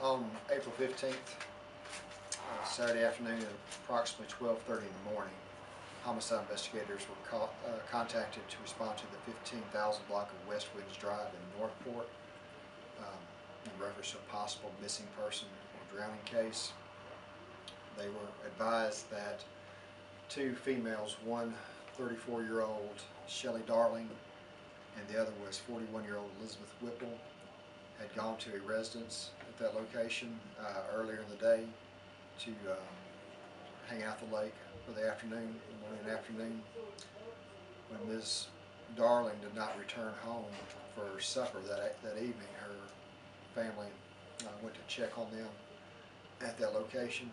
On April 15th, Saturday afternoon at approximately 12:30 in the morning, homicide investigators were contacted to respond to the 15,000 block of West Winds Drive in Northport in reference to a possible missing person or drowning case. They were advised that two females, one 34-year-old Shelley Darling and the other was 41-year-old Elizabeth Whipple, had gone to a residence at that location earlier in the day to hang out the lake for the morning and afternoon. When Ms. Darling did not return home for supper that evening, her family went to check on them at that location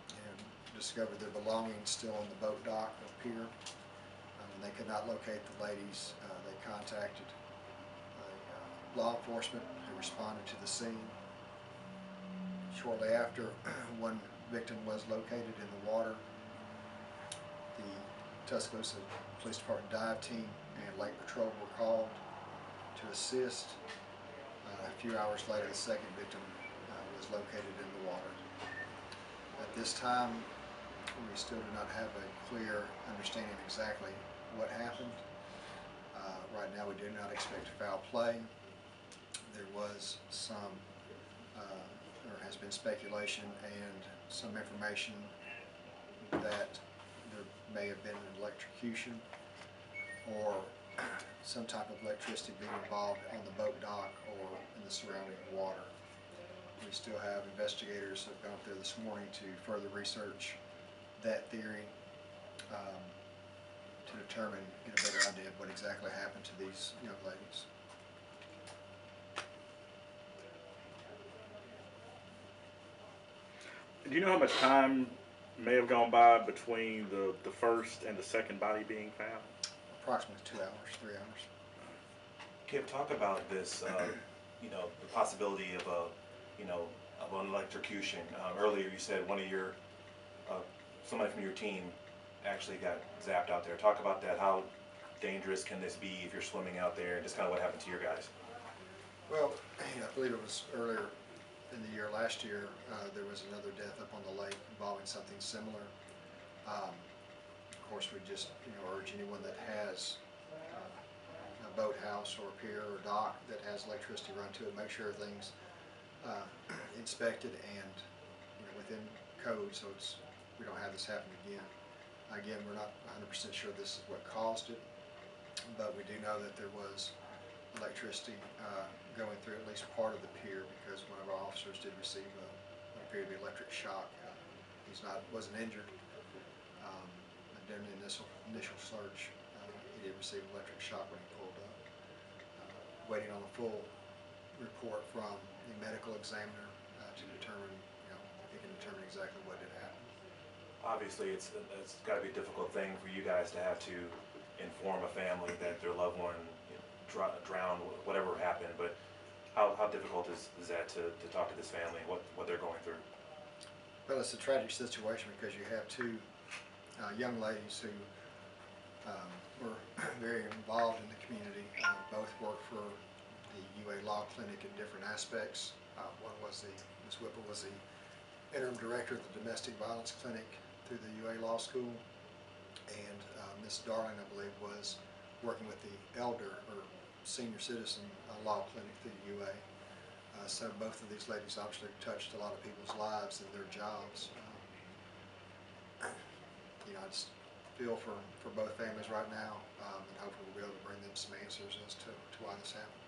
and discovered their belongings still on the boat dock or pier. When they could not locate the ladies, they contacted law enforcement, who responded to the scene. Shortly after, one victim was located in the water. The Tuscaloosa Police Department dive team and Lake Patrol were called to assist. A few hours later, the second victim was located in the water. At this time, we still do not have a clear understanding of exactly what happened. Right now, we do not expect foul play. There was some, there has been speculation and some information that there may have been an electrocution or some type of electricity being involved on the boat dock or in the surrounding water. We still have investigators that have gone up there this morning to further research that theory to determine, get a better idea of what exactly happened to these young ladies. Do you know how much time may have gone by between the first and the second body being found? Approximately 2 hours, 3 hours. Kip, talk about this, you know, the possibility of of an electrocution. Earlier you said one of your, somebody from your team actually got zapped out there. Talk about that. How dangerous can this be if you're swimming out there, and just kind of what happened to your guys? Well, I believe it was earlier in the year, last year, there was another death up on the lake involving something similar. Of course, we just urge anyone that has a boathouse or a pier or dock that has electricity run to it, make sure everything's inspected and within code, so we don't have this happen again. Again, we're not 100% sure this is what caused it, but we do know that there was electricity going through at least part of the pier, because one of our officers did receive what appeared to be electric shock. He wasn't injured. During the initial search, he did receive electric shock when he pulled up. Waiting on a full report from the medical examiner to determine, if he can determine exactly what did happen. Obviously, it's got to be a difficult thing for you guys to have to inform a family that their loved one drowned, whatever happened. But how difficult is that to talk to this family, what they're going through? Well, it's a tragic situation because you have two young ladies who were very involved in the community. Both worked for the UA Law Clinic in different aspects. One was Ms. Whipple was the interim director of the Domestic Violence Clinic through the UA Law School, and Ms. Darling, I believe, was working with the elder or senior citizen law clinic through UA. So both of these ladies obviously touched a lot of people's lives and their jobs. I just feel for both families right now, and hopefully we'll be able to bring them some answers as to why this happened.